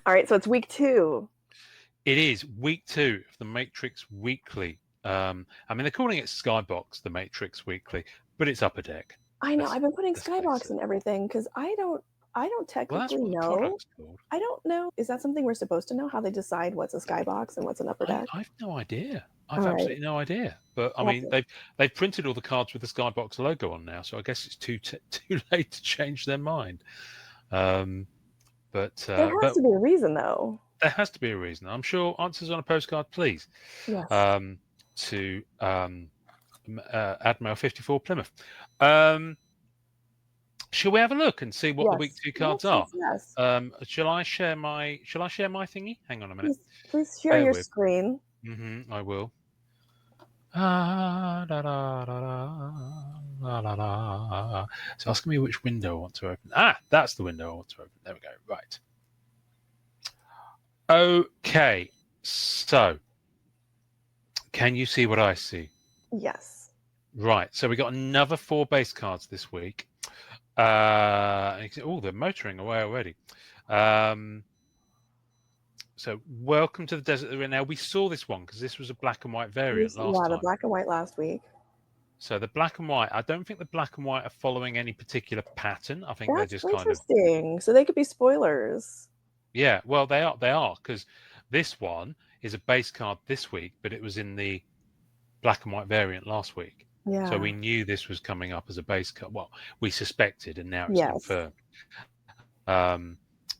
All right, so it's week 2. It is week 2 of the Matrix Weekly. I mean, they're calling it Skybox, the Matrix Weekly, but it's Upper Deck. I know. I've been putting Let's face Skybox it. and everything because I don't Well, that's technically what the know. product's called. I don't know. Is that something we're supposed to know, how they decide what's a Skybox and what's an Upper Deck? I've no idea. I've All right. absolutely no idea. But I I'll have mean, to- they've printed all the cards with the Skybox logo on now, so I guess it's too late to change their mind. But There has to be a reason, though. there has to be a reason. I'm sure. Answers on a postcard, please. Yes. To Admiral 54 Plymouth. Shall we have a look and see what the week 2 cards are? Yes. Shall I share my thingy? Hang on a minute. Please share your screen. I will. It's asking me which window I want to open. That's the window I want to open. There we go. Right. Okay. So, can you see what I see? Yes. Right. So we got another 4 base cards this week. They're motoring away already. So welcome to the desert that we're in now. We saw this one because this was a black and white variant last time. Yeah, the black and white last week. So the black and white, I don't think the black and white are following any particular pattern. I think they're just interesting. So they could be spoilers. Yeah, well, they are because this one is a base card this week, but it was in the black and white variant last week. Yeah. So we knew this was coming up as a base card. Well, we suspected, and now it's confirmed.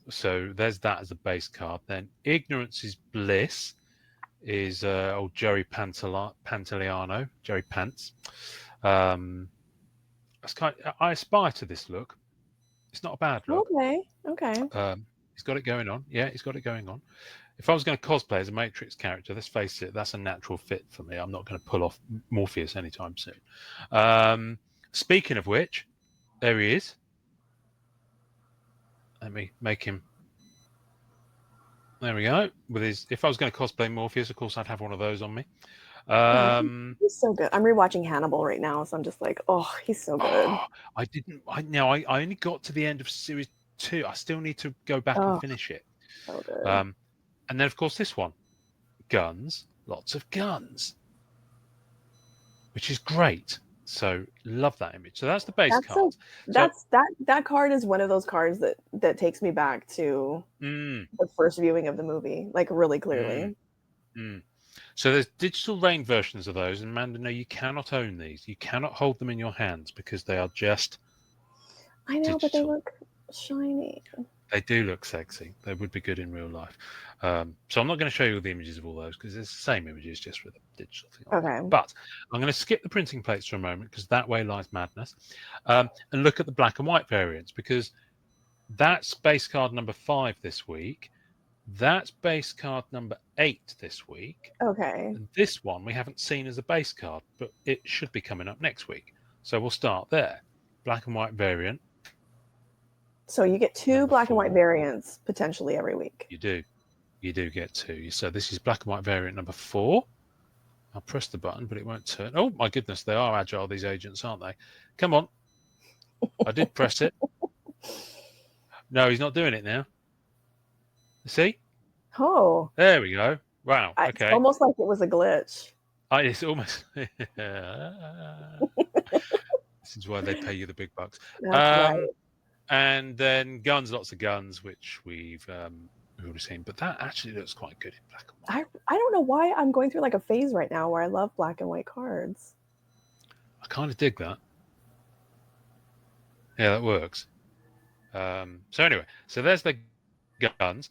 So there's that as a base card. Then Ignorance is Bliss is old Jerry Pantoliano, Jerry Pants. I aspire to this look. It's not a bad look. Okay. He's got it going on. Yeah, he's got it going on. If I was going to cosplay as a Matrix character, let's face it, that's a natural fit for me. I'm not going to pull off Morpheus anytime soon. Speaking of which, there he is. Let me make him. There we go. With his, if I was going to cosplay Morpheus, of course, I'd have one of those on me. He's so good. I'm rewatching Hannibal right now, so I'm just like, oh, he's so good. I only got to the end of series 2. I still need to go back and finish it. So good. And then, of course, this one, guns, lots of guns, which is great. So love that image. So that's the base card. That card is one of those cards that takes me back to the first viewing of the movie, like really clearly. So there's digital rain versions of those, and Amanda, no, you cannot own these. You cannot hold them in your hands because they are just. I know, digital. But they look shiny. They do look sexy. They would be good in real life. So I'm not going to show you all the images of all those because it's the same images just with a digital thing. Okay. But I'm going to skip the printing plates for a moment because that way lies madness, and look at the black and white variants because that's base card number 5 this week. That's base card number 8 this week. Okay. And this one we haven't seen as a base card, but it should be coming up next week. So we'll start there. Black and white variant. So you get 2 black and white variants potentially every week. You do. You do get 2. So this is black and white variant number 4. I'll press the button, but it won't turn. Oh, my goodness. They are agile, these agents, aren't they? Come on. I did press it. No, he's not doing it now. See? Oh. There we go. Wow. Okay. It's almost like it was a glitch. It's almost. This is why they pay you the big bucks. That's right. And then guns, lots of guns, which we've already seen. But that actually looks quite good in black and white. I don't know why I'm going through like a phase right now where I love black and white cards. I kind of dig that. Yeah, that works. So anyway, so there's the guns.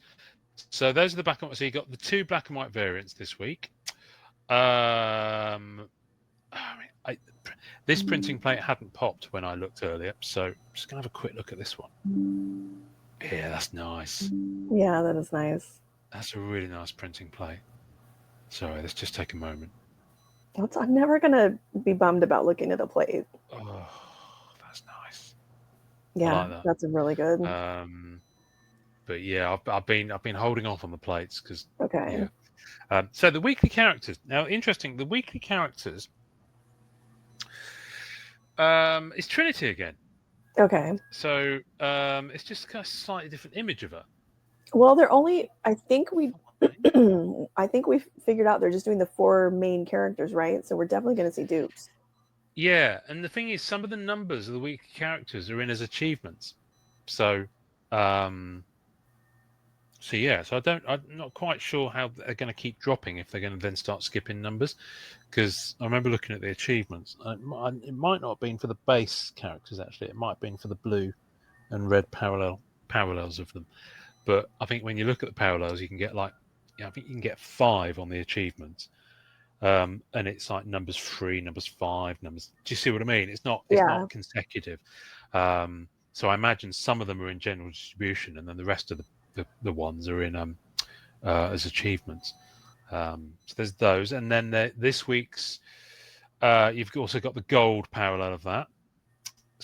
So those are the black and white. So you got the 2 black and white variants this week. This printing plate hadn't popped when I looked earlier, so I'm just gonna have a quick look at this one. Yeah, that's nice. Yeah, that is nice. That's a really nice printing plate. Sorry, let's just take a moment. I'm never gonna be bummed about looking at a plate. Oh, that's nice. Yeah, like that's really good. But yeah, I've been holding off on the plates because. Okay. Yeah. So the weekly characters. Now, interesting. The weekly characters. It's Trinity again. Okay. So it's just a slightly different image of her. Well, they're only. I think we figured out they're just doing the 4 main characters, right? So we're definitely going to see dupes. Yeah, and the thing is, some of the numbers of the weaker characters are in as achievements. So, so yeah, so I'm not quite sure how they're going to keep dropping if they're going to then start skipping numbers, because I remember looking at the achievements. It might not have been for the base characters actually. It might have been for the blue and red parallels of them. But I think when you look at the parallels, you can get I think you can get 5 on the achievements. And it's like numbers 3, numbers 5, numbers. Do you see what I mean? It's not Yeah. consecutive. So I imagine some of them are in general distribution, and then the rest of the ones are in as achievements. So there's those, and then this week's you've also got the gold parallel of that.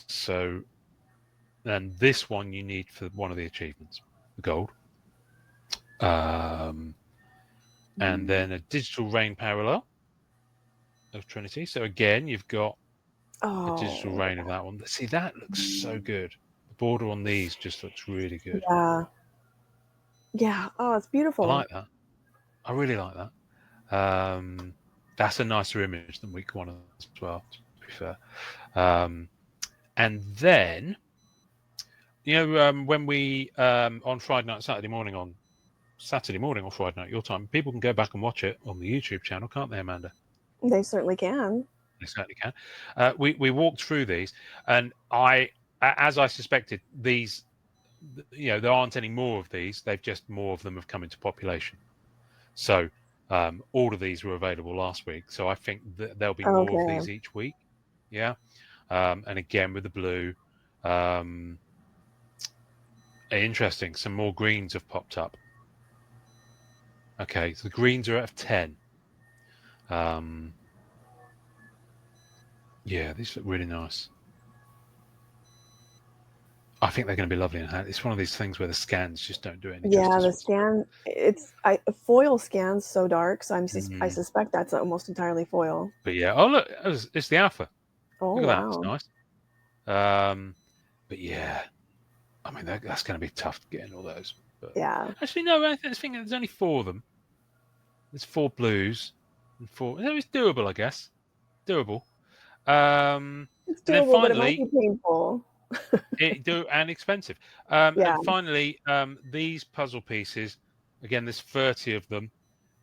So, and this one you need for one of the achievements, the gold. And then a digital rain parallel of Trinity. So again, you've got a digital Oh, rain of that one. See, that looks so good. The border on these just looks really good. yeah. Yeah. Oh, it's I beautiful. like that. I really like that. That's a nicer image than week 1 as well, to be fair. And then, when we on Friday night, Saturday morning or Friday night, your time, people can go back and watch it on the YouTube channel, can't they, Amanda? They certainly can. They certainly can. We walked through these, and as I suspected, these, there aren't any more of these. They've just more of them have come into population. So all of these were available last week. So I think that there'll be more of Okay. these each week. Yeah. And again with the blue. Interesting. Some more greens have popped up. Okay, so the greens are out of 10. Yeah, these look really nice. I think they're going to be lovely in hand. It's one of these things where the scans just don't do it any Yeah, justice the whatsoever. scan. Foil scans so dark, so I Mm. suspect that's almost entirely foil. But yeah, oh look, it's the alpha. Oh Look at that, it's wow. nice. But yeah, I mean that's going to be tough getting all those. But Yeah. actually, no, I think there's only 4 of them. There's 4 blues and 4. No, it's doable, I guess. Doable. It's And then doable, but it might be finally, painful. and expensive. Yeah. And finally, these puzzle pieces. Again, there's 30 of them.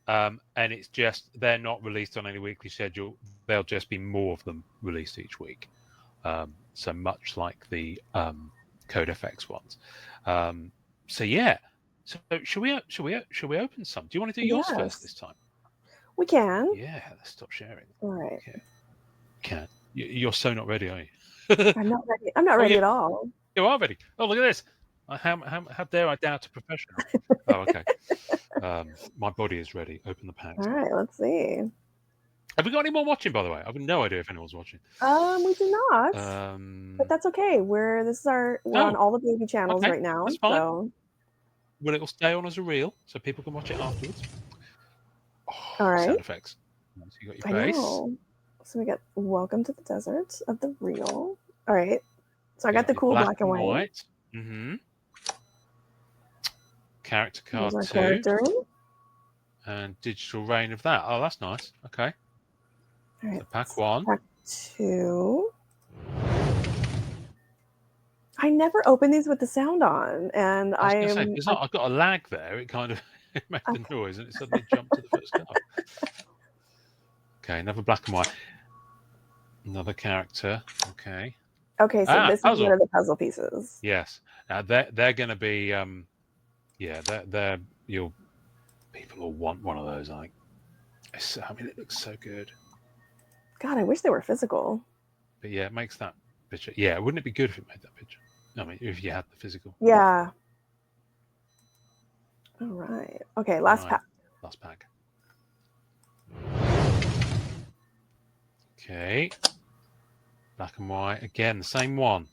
And it's just they're not released on any weekly schedule. There'll just be more of them released each week. So much like the Code FX ones. So yeah. So should we open some? Do you want to do yours first Yes. this time? We can. Yeah. Let's stop sharing. All right. Okay. Can you're so not ready, are you? I'm not ready. I'm not Oh ready yeah, at all. you are ready. Oh look at this. How dare I doubt a professional? Oh okay. My body is ready. Open the All packs. right. Let's see. Have we got any more watching, by the way? I've no idea if anyone's watching. We do not, but Um, that's okay. We're on oh, all the baby channels okay. right now, That's fine. so Well, it'll stay on as a reel, so people can watch it afterwards. all Oh, right. sound effects. So you got your I base. know. So we got Welcome to the Desert of the Real. All right. So I You got got the your cool black black and and white. white. Mm-hmm. Character There's card our 2. character. All And digital rain of that. Oh, that's nice. Okay. right. So pack 1. Pack 2. I never open these with the sound on, and I was going to say, I'm because I, I've got a lag there. It kind of it made the okay. noise and it suddenly jumped to the first card. Okay, another black and white. Another character. Okay. Okay, so this is one Puzzle. of the puzzle pieces. Yes. Now they're going to be yeah, they're you'll people will want one of those. I think. I mean, it looks so good. God, I wish they were physical. But yeah, it makes that picture. Yeah, wouldn't it be good if it made that picture? I mean, if you had the physical. Yeah. All right. Okay, last Right. pack. Last pack. Okay. Black and white again, the same one.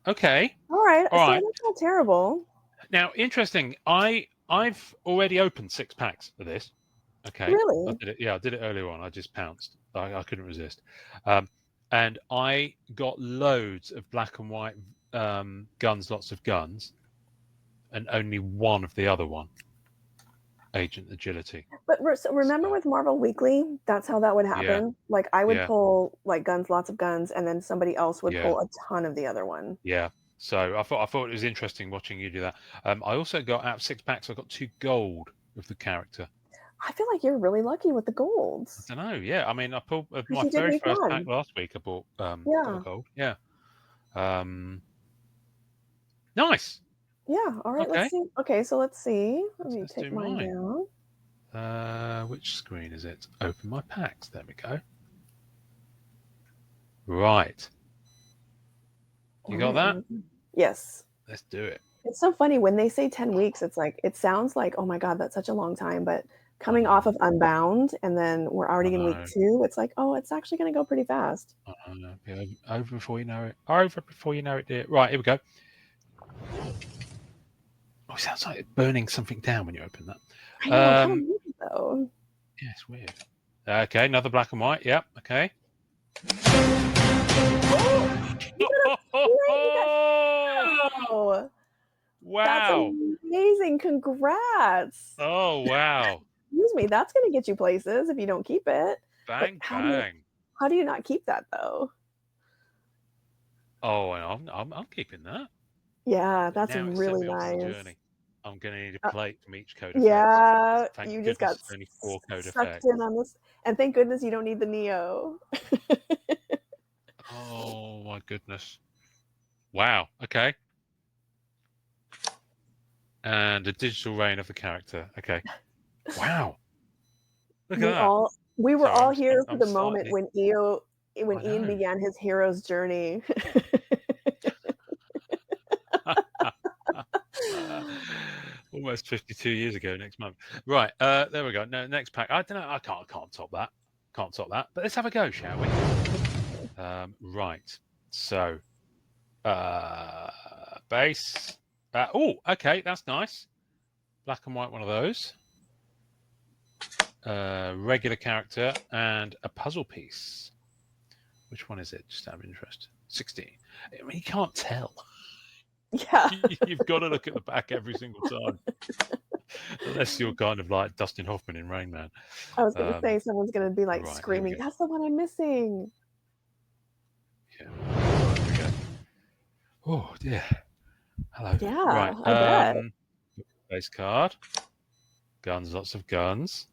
Okay. All right. All So right. that's not terrible. Now, interesting. I've already opened 6 packs of this. Okay, I Really? did it. Yeah, I did it earlier on. I just pounced. I couldn't resist. And I got loads of black and white guns, lots of guns. and only one of the other one. Agent Agility. But so remember with Marvel Weekly, that's how that would happen. Like I would pull like guns, lots of guns, and then somebody else would pull a ton of the other one. Yeah. So I thought it was interesting watching you do that. I also got out of 6 packs. I got 2 gold of the character. I feel like you're really lucky with the golds. I don't know. Yeah, I mean, I pulled my You did very week first one. pack last week. I bought got a gold. Yeah. Nice. Yeah. All right. Okay. Let's see. Okay. So let's see. Let me Let's take do mine down. Which screen is it? Open my packs. There we go. Right. You got that? Yes. Let's do it. It's so funny when they say 10 weeks, it's like, it sounds like, oh my God, that's such a long time. But coming off of Unbound and then we're already in week 2, it's like, oh, it's actually going to go pretty fast. Over before you know it. Over before you know it, dear. Right, here we go. Oh, it sounds like burning something down when you open that. I know, kind of weird, though. Yeah, it's weird. Okay, another black and white. Yep, okay. Oh, wow. That's amazing. Congrats. Oh, wow. Excuse me. That's going to get you places if you don't keep it. Bang, bang. How do you not keep that, though? Oh, I'm keeping that. Yeah, that's really nice. I'm going to need a plate from each code effect. Yeah, thank you goodness just got only 4 code sucked effects. in on this. And thank goodness you don't need the Neo. Oh, my goodness. Wow. Okay. And a digital rain of the character. Okay. Wow. Look at that. We were all here for the moment when Ian began his hero's journey. Almost 52 years ago next month. Right, there we go. No, next pack. I don't know. I can't top that. Can't top that. But let's have a go, shall we? Right. So, base. Oh, okay. That's nice. Black and white, one of those. Regular character and a puzzle piece. Which one is it? Just out of interest. 16. I mean, you can't tell. Yeah. You've got to look at the back every single time. Unless you're kind of like Dustin Hoffman in Rain Man. I was going to say, someone's going to be like screaming, that's the one I'm missing. Yeah. Right, we go. Oh, dear. Hello. Yeah, right. I bet. Base card. Guns, lots of guns.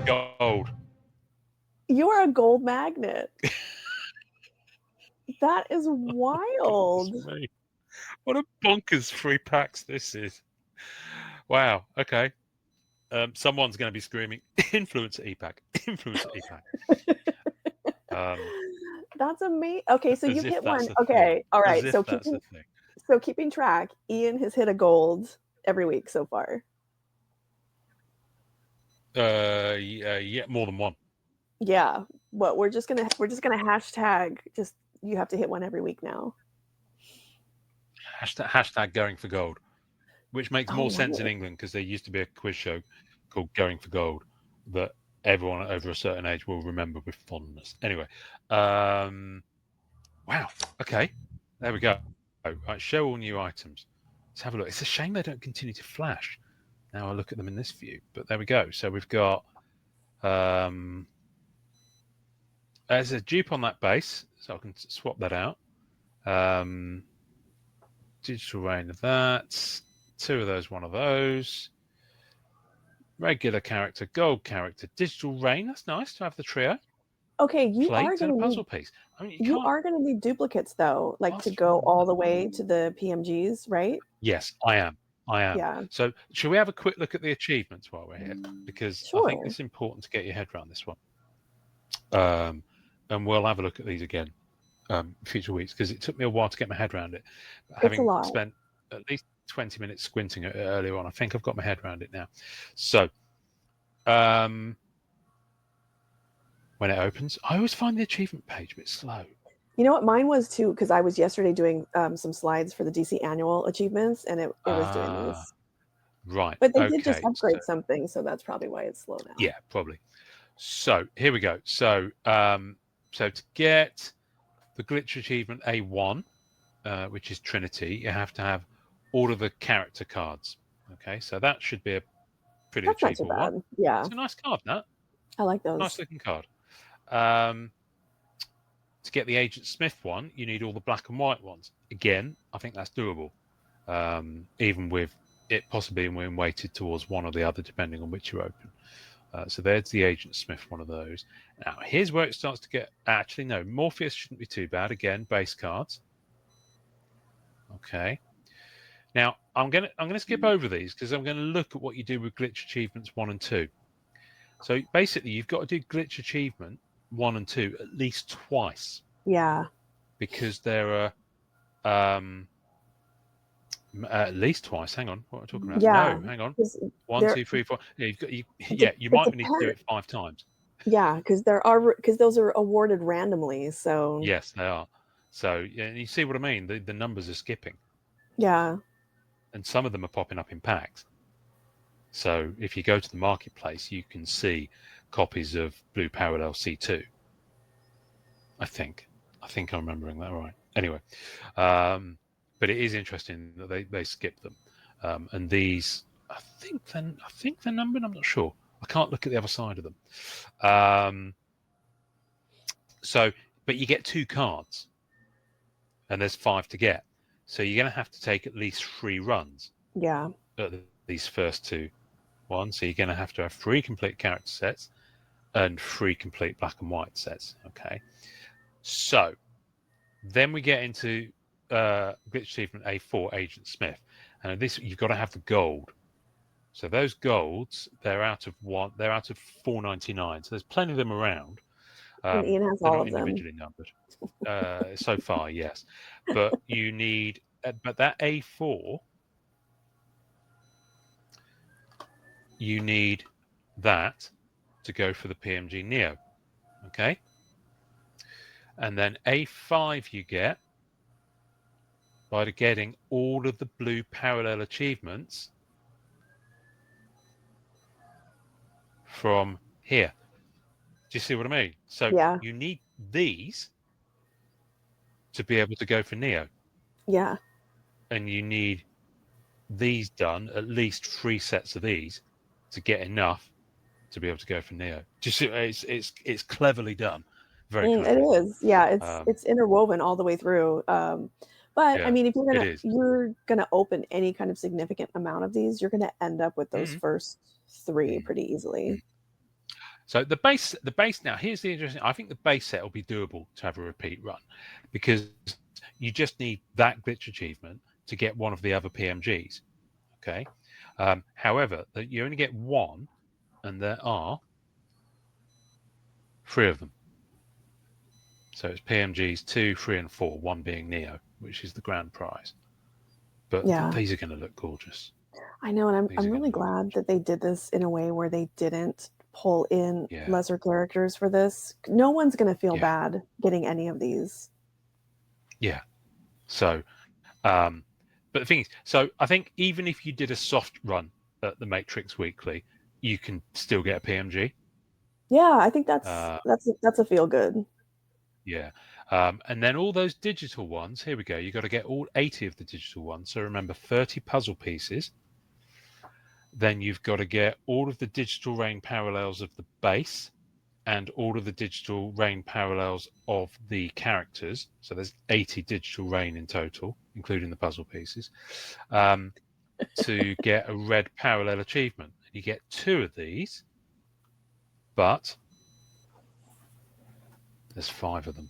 Gold. You are a gold magnet. That is wild. What a bonkers 3 packs this is. Wow. Okay. Someone's going to be screaming, influencer ePack. Influencer ePack. That's amazing. Okay, so you've hit one. Okay, thing. all right. So keeping track, Ian has hit a gold every week so far. Yeah, more than one. Yeah. What we're just gonna hashtag just you have to hit one every week now. Hashtag going for gold, which makes more sense in England because there used to be a quiz show called Going for Gold that everyone over a certain age will remember with fondness. Anyway, wow. Okay, there we go. Right, show all new items. Let's have a look. It's a shame they don't continue to flash. Now I look at them in this view, but there we go. So we've got there's a dupe on that base, so I can swap that out. Digital rain of that. 2 of those, 1 of those. Regular character, gold character, digital rain. That's nice to have the trio. Okay, you are going to puzzle piece. I mean, you are going to need duplicates though, like to go all the way to the PMGs, right? Yes, I am. Yeah. So, shall we have a quick look at the achievements while we're here? Because I think it's important to get your head around this one. And we'll have a look at these again future weeks because it took me a while to get my head around it. Having spent at least 20 minutes squinting at it earlier on, I think I've got my head around it now. So, when it opens, I always find the achievement page a bit slow. You know what? Mine was too, because I was yesterday doing some slides for the DC annual achievements, and it was doing this. Right. But they did just upgrade something, so that's probably why it's slow now. Yeah, probably. So here we go. So, so to get the glitch achievement A1, which is Trinity, you have to have all of the character cards. Okay, so that should be a pretty That's not too achievable one. bad. Yeah, It's a nice card, that. I like Nice those. looking card. Um, to get the Agent Smith one, you need all the black and white ones. Again, I think that's doable, even with it possibly being weighted towards one or the other, depending on which you open. So there's the Agent Smith, one of those. Now, here's where it starts to get... Actually, no, Morpheus shouldn't be too bad. Again, base cards. Okay. Now, I'm gonna skip over these because I'm going to look at what you do with glitch achievements 1 and 2. So basically, you've got to do glitch achievement 1 and 2 at least twice Yeah. because there are at least twice. Hang on, what am I talking about? Yeah, No, hang on. 'cause 1, there 2, 3, 4. Yeah, it you it might need to do depends. it 5 times. Yeah, because those are awarded randomly, so Yes, they are. So yeah, you see what I mean? The numbers are skipping, yeah. and some of them are popping up in packs. So if you go to the marketplace, you can see copies of Blue Parallel C2. I think I'm remembering that right. Anyway, but it is interesting that they skip them, and these I think they're numbered. I'm not sure. I can't look at the other side of them. So, but you get 2 cards, and there's 5 to get. So you're going to have to take at least 3 runs Yeah. at these first 2 ones. So you're going to have 3 complete character sets and 3 complete black and white sets. Okay. So then we get into glitch achievement A4, Agent Smith, and this you've got to have the gold. So those golds, they're out of 499. So there's plenty of them around. And Ian has They're all not of them. individually numbered so far, yes, but you need. But that A4, you need that to go for the PMG Neo. Okay, and then A5 you get by getting all of the blue parallel achievements from here. Do you see what I mean? So Yeah. you need these to be able to go for Neo, Yeah. and you need these done, at least 3 sets of these, to get enough to be able to go for Neo. Do you see? It's cleverly done, very It cleverly done. is. Yeah, Um, it's interwoven all the way through. But I yeah, mean, if it is. you're gonna open any kind of significant amount of these, you're gonna end up with those Mm, first 3 mm, pretty mm. easily. So the base. Now, here's the interesting. I think the base set will be doable to have a repeat run, because you just need that glitch achievement to get one of the other PMGs. Okay. However, that you only get 1, and there are 3 of them. So it's PMGs 2, 3, and 4. 1 being Neo, which is the grand prize. But Yeah. these are going to look gorgeous. I know, and These I'm are going to really look glad gorgeous. that they did this in a way where they didn't pull in Yeah, lesser characters for this. No one's gonna feel yeah, bad getting any of these. yeah. So, um, but the thing is, so I think even if you did a soft run at the Matrix Weekly, you can still get a PMG. Yeah, I think Uh, that's a feel good. yeah. And then all those digital ones, here we go. You've got to get all 80 of the digital ones. So remember, 30 puzzle pieces. Then you've got to get all of the digital rain parallels of the base and all of the digital rain parallels of the characters. So there's 80 digital rain in total, including the puzzle pieces, to get a red parallel achievement. You get 2 of these, but there's 5 of them.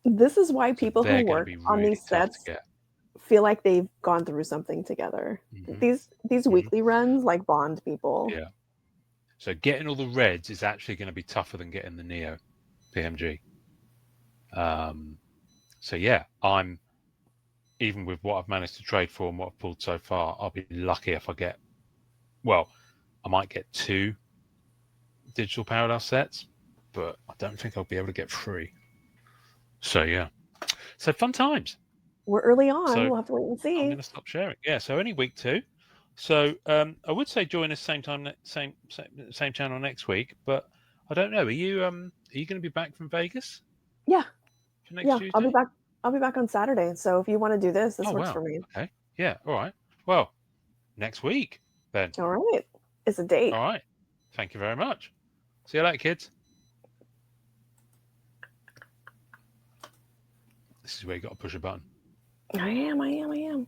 This is why So people who they're going to work be on really these tough to sets get. feel like they've gone through something together. Hmm. These Hmm. weekly runs, like, bond people. Yeah. So getting all the reds is actually going to be tougher than getting the Neo PMG. So yeah, I'm even with what I've managed to trade for and what I've pulled so far, I'll be lucky if I get. Well, I might get 2 digital parallel sets, but I don't think I'll be able to get 3. So yeah, so fun times. We're early on, So we'll have to wait and I'm see. going to stop sharing. Yeah, so only week 2. So I would say join us same time, same channel next week, but I don't know. Are you going to be back from Vegas Yeah, for next yeah, I'll be Tuesday? back. I'll be back on Saturday, so if you wanna do this, Oh, this works for wow. me. Okay. Yeah. All right. Well, next week then. Alright. It's a date. All right. Thank you very much. See you later, kids. This is where you got to push a button. I am.